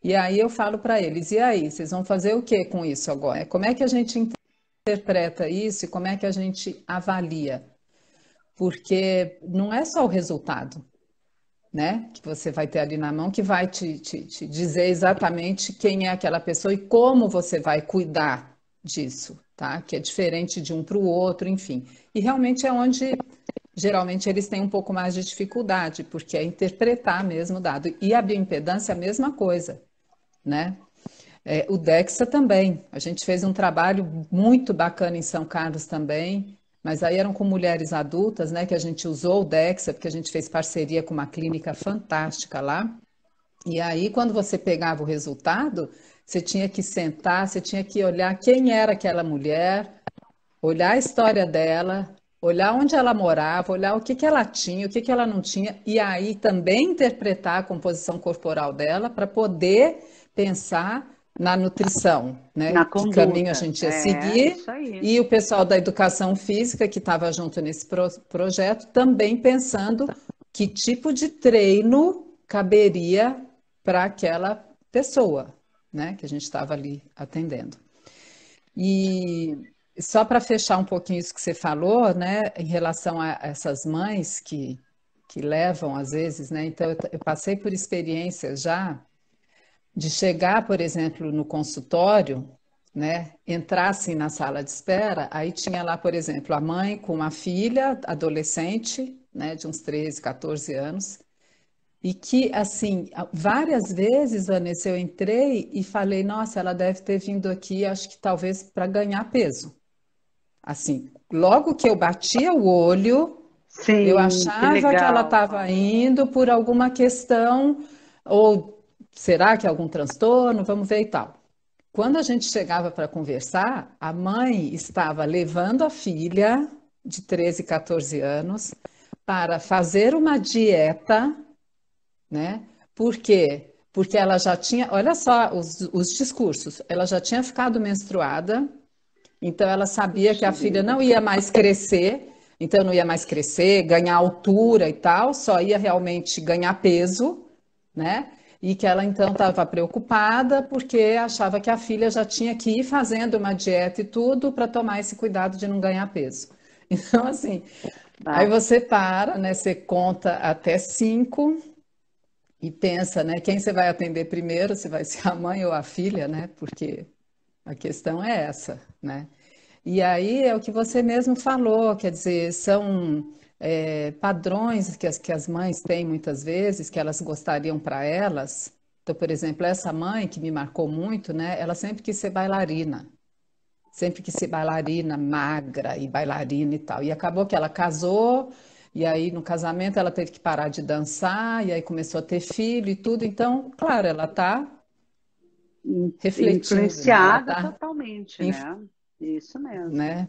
e aí eu falo para eles, e aí, vocês vão fazer o que com isso agora? Como é que a gente interpreta isso e como é que a gente avalia? Porque não é só o resultado, né, que você vai ter ali na mão que vai te dizer exatamente quem é aquela pessoa e como você vai cuidar disso, tá? Que é diferente de um para o outro, enfim. E realmente é onde geralmente eles têm um pouco mais de dificuldade, porque é interpretar mesmo o dado. E a bioimpedância é a mesma coisa, né? O DEXA também. A gente fez um trabalho muito bacana em São Carlos também, mas aí eram com mulheres adultas, né? Que a gente usou o DEXA, porque a gente fez parceria com uma clínica fantástica lá. E aí, quando você pegava o resultado, você tinha que sentar, você tinha que olhar quem era aquela mulher, olhar a história dela, olhar onde ela morava, olhar o que que ela tinha, o que que ela não tinha, e aí também interpretar a composição corporal dela para poder pensar na nutrição, né? Na Que caminho a conduta. gente ia É, seguir. isso aí. E o pessoal da educação física que estava junto nesse projeto também pensando que tipo de treino caberia para aquela pessoa, né? Que a gente estava ali atendendo. E só para fechar um pouquinho isso que você falou, né, em relação a essas mães que levam às vezes, né? Então eu passei por experiências já de chegar, por exemplo, no consultório, né, entrar assim na sala de espera, aí tinha lá, por exemplo, a mãe com uma filha adolescente, né, de uns 13, 14 anos, e que, assim, várias vezes, Vanessa, eu entrei e falei, nossa, ela deve ter vindo aqui, acho que talvez para ganhar peso. Assim, logo que eu batia o olho, eu Sim, que achava que ela legal, estava Paulo. indo por alguma questão, ou será que é algum transtorno? Vamos ver e tal. Quando a gente chegava para conversar, a mãe estava levando a filha de 13, 14 anos para fazer uma dieta, né? Por quê? Porque ela já tinha, olha só os discursos, ela já tinha ficado menstruada, então ela sabia que Puxa a filha vida. não ia mais crescer, então não ia mais crescer, ganhar altura e tal, só ia realmente ganhar peso, né? E que ela então estava preocupada porque achava que a filha já tinha que ir fazendo uma dieta e tudo para tomar esse cuidado de não ganhar peso. Então, assim, aí Tá. você para, né? Você conta até 5 e pensa, né? Quem você vai atender primeiro, se vai ser a mãe ou a filha, né? Porque a questão é essa, né? E aí é o que você mesmo falou, quer dizer, são padrões que as mães têm muitas vezes, que elas gostariam para elas. Então, por exemplo, essa mãe que me marcou muito, né? Ela sempre quis ser bailarina, sempre quis ser bailarina magra e bailarina e tal. E acabou que ela casou, e aí no casamento ela teve que parar de dançar, e aí começou a ter filho e tudo. Então, claro, ela está refletindo, né? Ela Influenciada está, totalmente, né? Isso mesmo. né?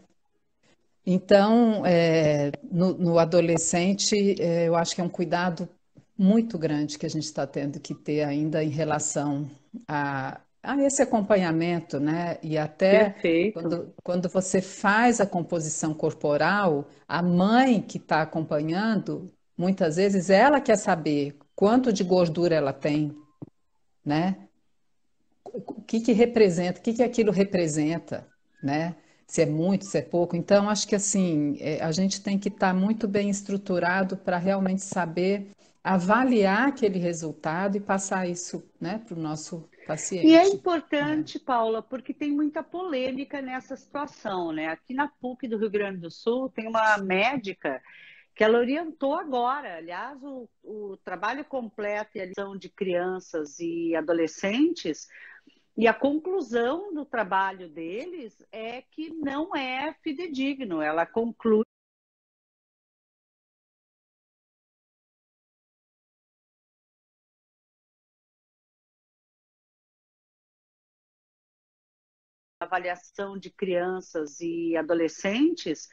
Então, no adolescente, eu acho que é um cuidado muito grande que a gente está tendo que ter ainda em relação a esse acompanhamento, né? E até Perfeito. quando você faz a composição corporal, a mãe que está acompanhando, muitas vezes ela quer saber quanto de gordura ela tem, né? O que que representa, o que que aquilo representa, né? Se é muito, se é pouco. Então, acho que assim, a gente tem que estar muito bem estruturado para realmente saber avaliar aquele resultado e passar isso, né, para o nosso E é paciente. Né? importante, Paula, porque tem muita polêmica nessa situação, né? Aqui na PUC do Rio Grande do Sul tem uma médica que ela orientou agora. Aliás, o trabalho completo e a lição de crianças e adolescentes, e a conclusão do trabalho deles é que não é fidedigno. Ela conclui a avaliação de crianças e adolescentes.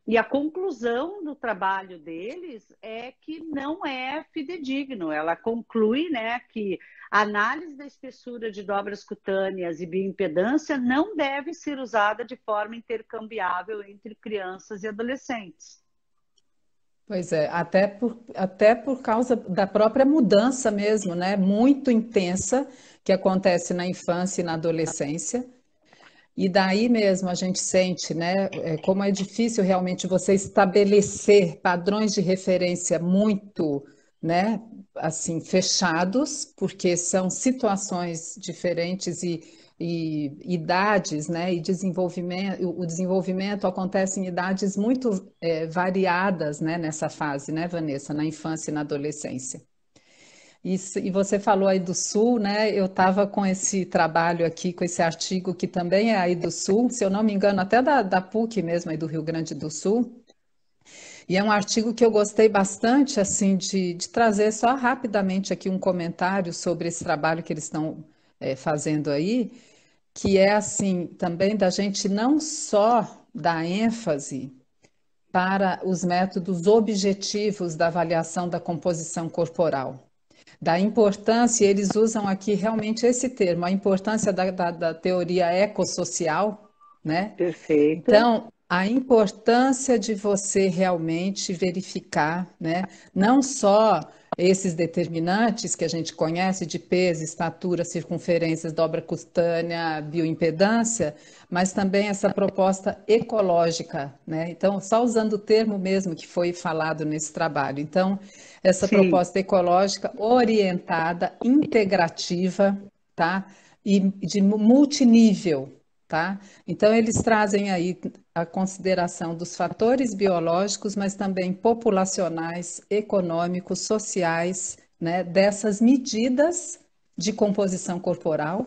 E a conclusão do trabalho deles é que não é fidedigno. Ela conclui, né, que a análise da espessura de dobras cutâneas e bioimpedância não deve ser usada de forma intercambiável entre crianças e adolescentes. Pois é, até por causa da própria mudança mesmo, né? Muito intensa que acontece na infância e na adolescência. E daí mesmo a gente sente, né, como é difícil realmente você estabelecer padrões de referência muito, né, assim, fechados, porque são situações diferentes e idades, né, e desenvolvimento, o desenvolvimento acontece em idades muito variadas, né, nessa fase, né, Vanessa, na infância e na adolescência. Isso, e você falou aí do Sul, né? Eu estava com esse trabalho aqui, com esse artigo que também é aí do Sul, se eu não me engano, até da PUC mesmo, aí do Rio Grande do Sul. E é um artigo que eu gostei bastante, assim, de trazer só rapidamente aqui um comentário sobre esse trabalho que eles estão fazendo aí, que é, assim, também da gente não só dar ênfase para os métodos objetivos da avaliação da composição corporal, da importância, eles usam aqui realmente esse termo, a importância da teoria ecossocial, né? Perfeito. Então, a importância de você realmente verificar, né? Não só esses determinantes que a gente conhece de peso, estatura, circunferências, dobra cutânea, bioimpedância, mas também essa proposta ecológica, né? Então, só usando o termo mesmo que foi falado nesse trabalho. Então, essa Sim, proposta ecológica orientada, integrativa, tá? E de multinível, tá? Então, eles trazem aí a consideração dos fatores biológicos, mas também populacionais, econômicos, sociais, né, dessas medidas de composição corporal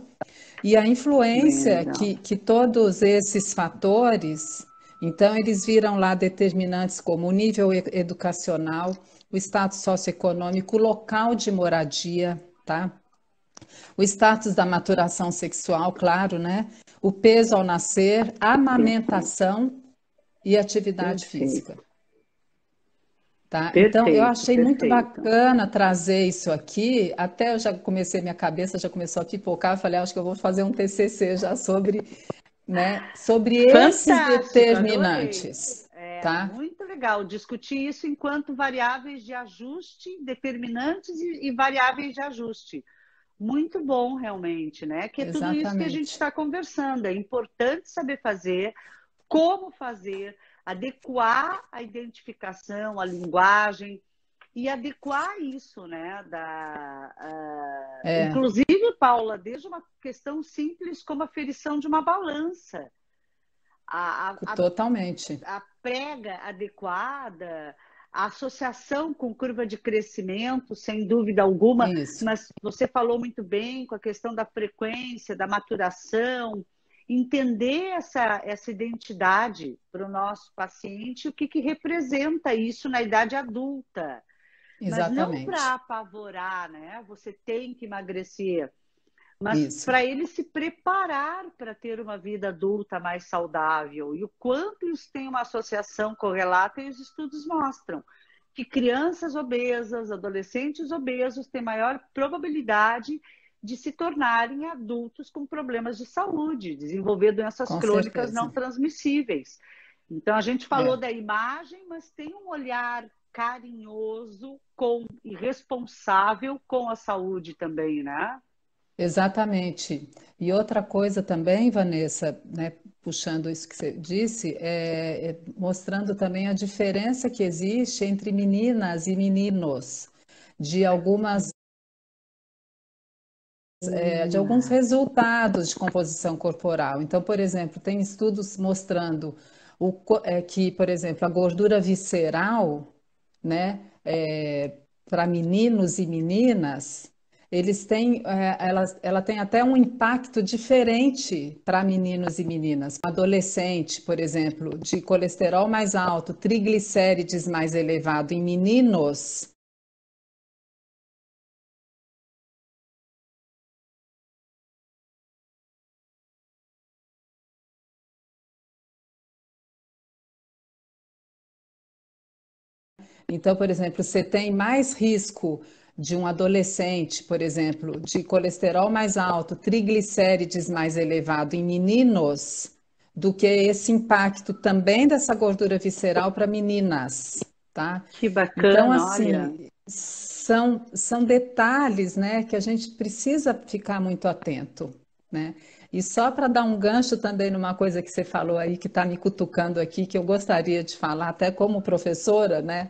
e a bem influência legal. que todos esses fatores, então, eles viram lá determinantes como o nível educacional, o status socioeconômico, o local de moradia, tá? O status da maturação sexual, claro, né? O peso ao nascer, Perfeito, amamentação e atividade física. perfeito, Tá? Então, eu perfeito, achei muito perfeito. bacana trazer isso aqui. Até eu já comecei, minha cabeça já começou a pipocar. Eu falei, acho que eu vou fazer um TCC já sobre, né, sobre esses Fantástico, adorei. determinantes, É tá? muito legal discutir isso enquanto variáveis de ajuste, determinantes e variáveis de ajuste. Muito bom, realmente, né? Que é tudo isso que a gente Exatamente. está conversando. É importante saber fazer, como fazer, adequar a identificação, a linguagem e adequar isso, né? É, Inclusive, Paula, desde uma questão simples como a ferição de uma balança, a, a, totalmente. a prega adequada, a associação com curva de crescimento, sem dúvida alguma, Isso, mas você falou muito bem com a questão da frequência, da maturação, entender essa identidade para o nosso paciente, o que representa isso na idade adulta. Mas não para exatamente. apavorar, né? Você tem que emagrecer, mas Isso, para ele se preparar para ter uma vida adulta mais saudável. E o quanto isso tem uma associação correlata, e os estudos mostram que crianças obesas, adolescentes obesos têm maior probabilidade de se tornarem adultos com problemas de saúde, desenvolver doenças com crônicas não certeza. transmissíveis. Então, a gente falou É. da imagem, mas tem um olhar carinhoso com, e responsável com a saúde também, né? Exatamente. E outra coisa também, Vanessa, né, puxando isso que você disse, mostrando também a diferença que existe entre meninas e meninos, de algumas, de alguns resultados de composição corporal. Então, por exemplo, tem estudos mostrando que, por exemplo, a gordura visceral, né, para meninos e meninas, eles têm, ela tem até um impacto diferente para meninos e meninas. Adolescente, por exemplo, de colesterol mais alto, triglicérides mais elevado em meninos. Então, por exemplo, você tem mais risco de um adolescente, por exemplo, de colesterol mais alto, triglicérides mais elevado em meninos, do que esse impacto também dessa gordura visceral para meninas, tá? Que Então, bacana, olha. assim, são detalhes, né, que a gente precisa ficar muito atento, né? E só para dar um gancho também numa coisa que você falou aí, que está me cutucando aqui, que eu gostaria de falar, até como professora, né,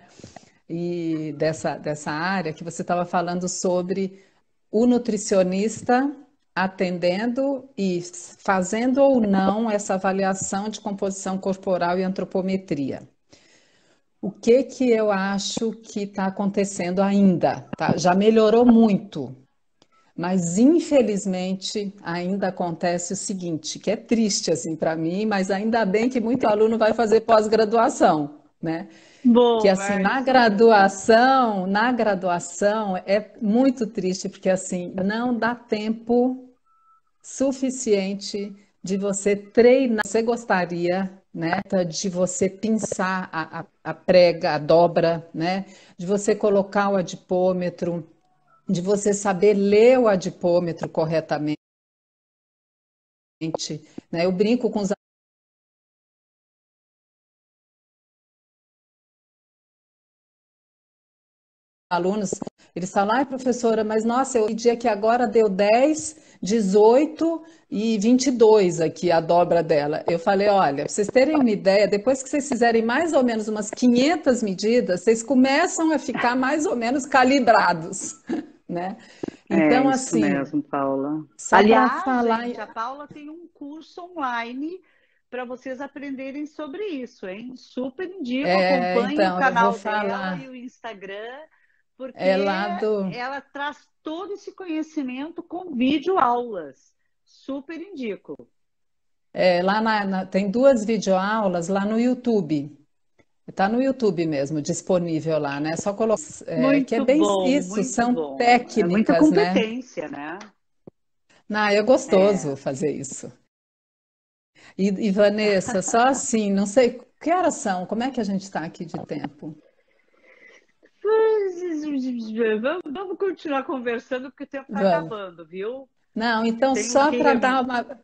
e dessa área, que você estava falando sobre o nutricionista atendendo e fazendo ou não essa avaliação de composição corporal e antropometria. O que que eu acho que está acontecendo ainda, tá? Já melhorou muito, mas infelizmente ainda acontece o seguinte, que é triste assim para mim, mas ainda bem que muito aluno vai fazer pós-graduação, né? Que Bom, assim, é isso mesmo. na graduação é muito triste porque assim, não dá tempo suficiente de você treinar. Você gostaria, né, de você pinçar a prega, a dobra, né, de você colocar o adipômetro, de você saber ler o adipômetro corretamente, né? Eu brinco com os alunos, eles falam, ai, professora, mas nossa, eu dia que agora deu 10, 18 e 22 aqui a dobra dela. Eu falei, olha, pra vocês terem uma ideia, depois que vocês fizerem mais ou menos umas 500 medidas, vocês começam a ficar mais ou menos calibrados, né? É Então, isso assim, mesmo, Paula. só para Aliás, falar, gente, a Paula tem um curso online para vocês aprenderem sobre isso, hein? Super indico, acompanhe o então, eu vou canal dela e falar, o Instagram, porque é lá do, ela traz todo esse conhecimento com vídeo aulas. Super indico. lá tem duas videoaulas lá no YouTube. Está no YouTube mesmo, disponível lá, né? Só colocar, que é Muito bem bom, isso, muito são bom. É muita técnicas, né? competência, né? Não, é gostoso É. fazer isso. E Vanessa, só assim, não sei, que horas são? Como é que a gente está aqui de tempo? Vamos continuar conversando porque o tempo está Vamos. acabando, viu? Não, então Tenho só para que. dar uma,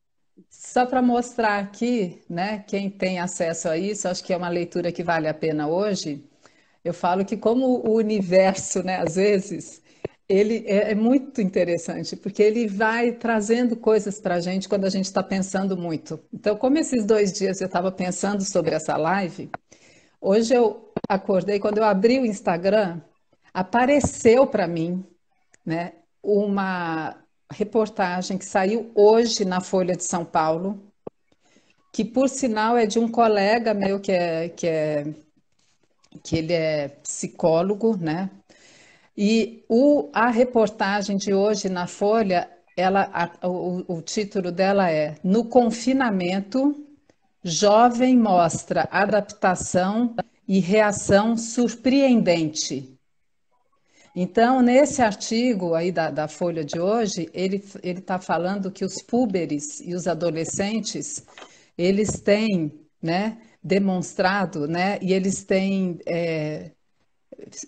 só para mostrar aqui, né? Quem tem acesso a isso, acho que é uma leitura que vale a pena hoje. Eu falo que como o universo, né, às vezes, ele é muito interessante, porque ele vai trazendo coisas para a gente quando a gente está pensando muito. Então, como esses 2 dias eu estava pensando sobre essa live, hoje eu acordei, quando eu abri o Instagram, apareceu para mim, né, uma reportagem que saiu hoje na Folha de São Paulo, que por sinal é de um colega meu que ele é psicólogo, né? E a reportagem de hoje na Folha, o título dela é No confinamento, jovem mostra adaptação e reação surpreendente. Então, nesse artigo aí da Folha de hoje, ele está falando que os púberes e os adolescentes, eles têm, né, demonstrado, né, e eles têm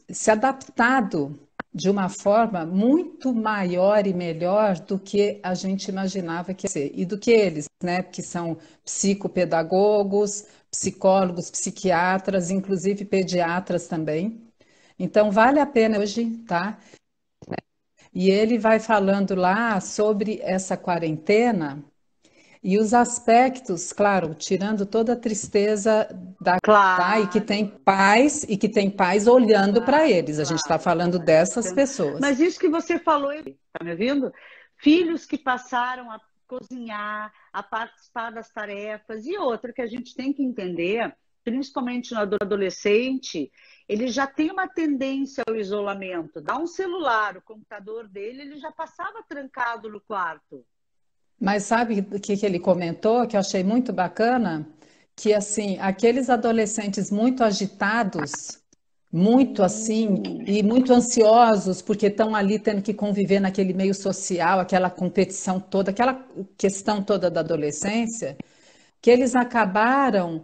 se adaptado de uma forma muito maior e melhor do que a gente imaginava que ia ser. E do que eles, né, que são psicopedagogos, psicólogos, psiquiatras, inclusive pediatras também. Então, vale a pena hoje, tá? E ele vai falando lá sobre essa quarentena e os aspectos, claro, tirando toda a tristeza da, tá? Claro, E que tem pais olhando para claro, eles. A gente está claro. falando dessas pessoas. Mas isso que você falou, tá me ouvindo? Filhos que passaram a cozinhar, a participar das tarefas, e outra que a gente tem que entender, principalmente no adolescente, ele já tem uma tendência ao isolamento. Dá um celular, o computador dele, ele já passava trancado no quarto. Mas sabe o que ele comentou, que eu achei muito bacana? Que assim, aqueles adolescentes muito agitados, muito assim, Hum, e muito ansiosos, porque estão ali tendo que conviver naquele meio social, aquela competição toda, aquela questão toda da adolescência, que eles acabaram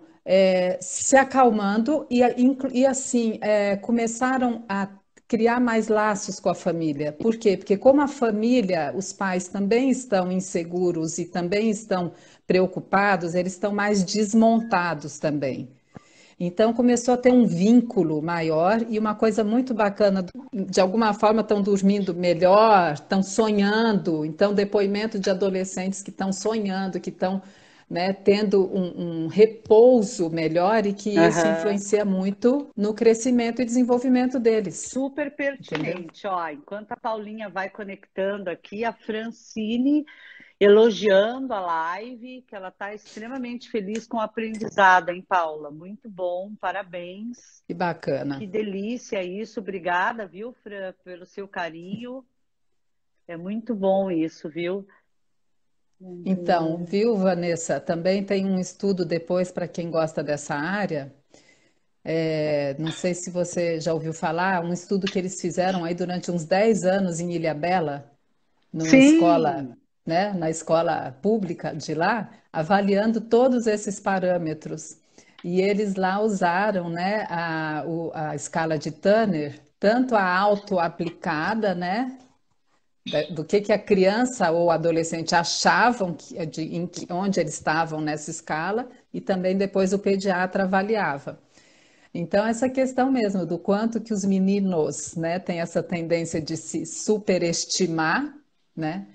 se acalmando e assim começaram a criar mais laços com a família. Por quê? Porque como a família, os pais também estão inseguros e também estão preocupados, eles estão mais desmontados também. Então começou a ter um vínculo maior e uma coisa muito bacana, de alguma forma estão dormindo melhor, estão sonhando. Então, depoimento de adolescentes que estão sonhando, que estão, né, tendo um repouso melhor e que isso Aham. influencia muito no crescimento e desenvolvimento deles, Super entendeu? pertinente. Ó, enquanto a Paulinha vai conectando aqui, a Francine elogiando a live, que ela está extremamente feliz com o aprendizado, hein, Paula? Muito bom, parabéns. Que bacana. Que delícia isso. Obrigada, viu, Fran, pelo seu carinho. É muito bom isso, viu? Então, viu, Vanessa, também tem um estudo depois para quem gosta dessa área. Não sei se você já ouviu falar, um estudo que eles fizeram aí durante uns 10 anos em Ilhabela, numa escola, Sim, né, na escola pública de lá, avaliando todos esses parâmetros. E eles lá usaram, né, a escala de Turner, tanto a auto-aplicada, né, do que a criança ou adolescente achavam onde eles estavam nessa escala, e também depois o pediatra avaliava. Então, essa questão mesmo do quanto que os meninos, né, têm essa tendência de se superestimar, né,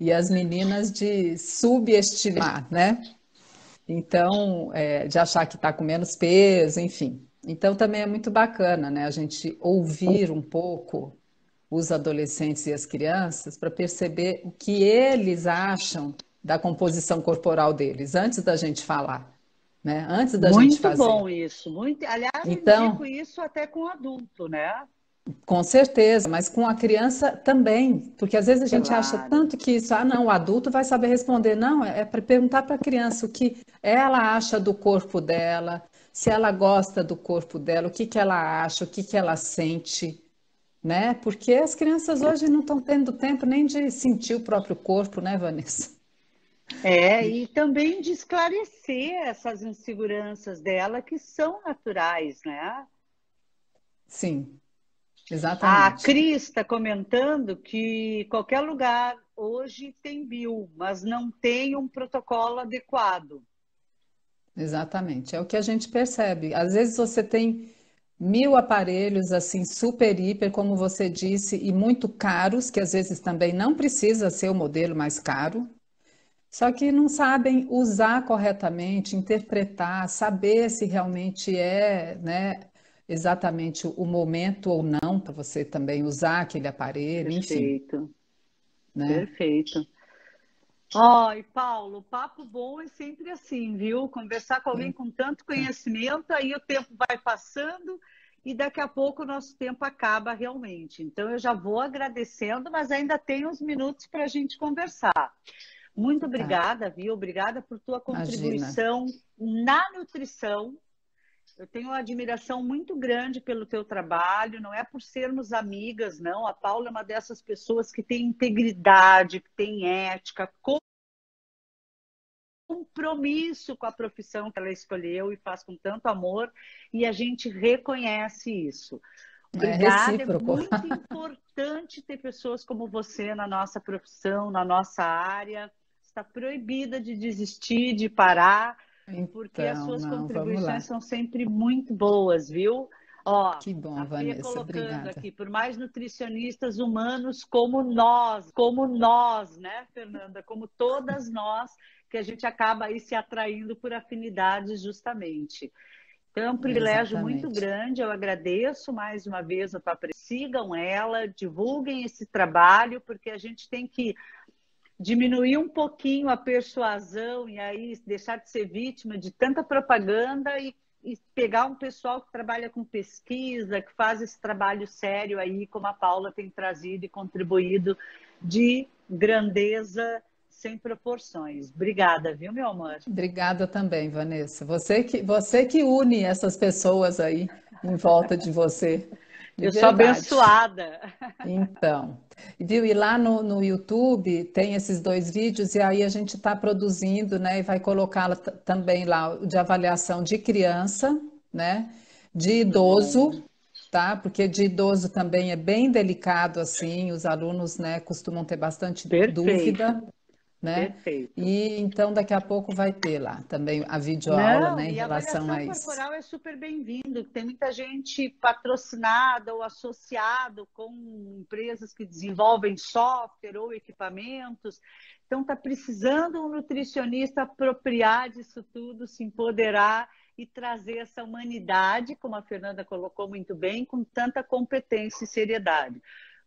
e as meninas de subestimar, né? Então, de achar que está com menos peso, enfim. Então, também é muito bacana, né, a gente ouvir um pouco os adolescentes e as crianças para perceber o que eles acham da composição corporal deles, antes da gente falar, né? Antes da gente muito fazer. bom isso. Muito... Aliás, eu indico Então, isso até com adulto, né? com certeza, mas com a criança também, porque às vezes a gente acha Claro. tanto que isso, não, o adulto vai saber responder. Não, é para perguntar para a criança o que ela acha do corpo dela, se ela gosta do corpo dela, o que que ela acha, o que que ela sente, né? Porque as crianças hoje não estão tendo tempo nem de sentir o próprio corpo, né, Vanessa? É, e também de esclarecer essas inseguranças dela que são naturais, né? Sim, A exatamente. Cris está comentando que qualquer lugar hoje tem bio, mas não tem um protocolo adequado. Exatamente, é o que a gente percebe. Às vezes você tem 1000 aparelhos assim, super, hiper, como você disse, e muito caros, que às vezes também não precisa ser o modelo mais caro, só que não sabem usar corretamente, interpretar, saber se realmente é, né, exatamente o momento ou não para você também usar aquele aparelho, enfim, Perfeito, né? perfeito. Ó, e Paulo, papo bom é sempre assim, viu? Conversar com alguém com tanto Então, conhecimento, aí o tempo vai passando e daqui a pouco o nosso tempo acaba realmente. Então eu já vou agradecendo, mas ainda tem uns minutos para a gente conversar. Muito tá, obrigada, viu? Obrigada por tua imagina. contribuição na nutrição. Eu tenho uma admiração muito grande pelo teu trabalho, não é por sermos amigas, não. A Paula é uma dessas pessoas que tem integridade, que tem ética, compromisso com a profissão que ela escolheu e faz com tanto amor, e a gente reconhece isso. É Obrigada, é recíproco. muito importante ter pessoas como você na nossa profissão, na nossa área. Está proibida de desistir, de parar, porque as Então, suas não, vamos contribuições lá. são sempre muito boas, viu? Ó, Que bom, a Fê Vanessa, colocando obrigada. aqui, por mais nutricionistas humanos como nós, né, Fernanda? Como todas nós, que a gente acaba aí se atraindo por afinidades justamente. Então, é um privilégio muito Exatamente. grande. Eu agradeço mais uma vez a tua presença. Sigam ela, divulguem esse trabalho, porque a gente tem que diminuir um pouquinho a persuasão e aí deixar de ser vítima de tanta propaganda e pegar um pessoal que trabalha com pesquisa, que faz esse trabalho sério aí, como a Paula tem trazido e contribuído de grandeza sem proporções. Obrigada, viu, meu amor? Obrigada também, Vanessa. Você que une essas pessoas aí em volta de você, de Eu sou verdade. abençoada. Então, viu? E lá no YouTube tem esses dois vídeos, e aí a gente está produzindo, né? E vai colocá-la também lá de avaliação de criança, né? De Muito bom. idoso, tá? Porque de idoso também é bem delicado, assim, os alunos, né, costumam ter bastante Perfeito. dúvida. né? Perfeito. E então daqui a pouco vai ter lá também a videoaula, Não, né, em e a relação avaliação a isso. corporal é super bem-vindo. Tem muita gente patrocinada ou associado com empresas que desenvolvem software ou equipamentos. Então, está precisando um nutricionista apropriar disso tudo, se empoderar e trazer essa humanidade, como a Fernanda colocou muito bem, com tanta competência e seriedade.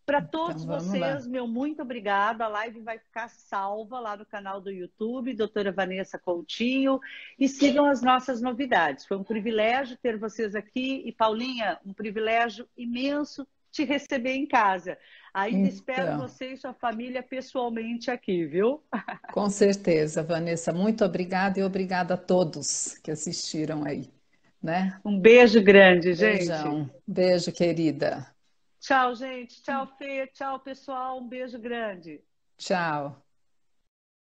Para Então todos vamos lá. vocês, meu muito obrigado. A live vai ficar salva lá no canal do YouTube, doutora Vanessa Coutinho, e sigam as nossas novidades. Foi um privilégio ter vocês aqui. E, Paulinha, um privilégio imenso te receber em casa. Ainda espero Então, você e sua família pessoalmente aqui, viu? com certeza, Vanessa, muito obrigada e obrigada a todos que assistiram aí, né? Um beijo grande, gente. Beijão, beijo, querida. Tchau, gente. Tchau, Fê. Tchau, pessoal. Um beijo grande. Tchau.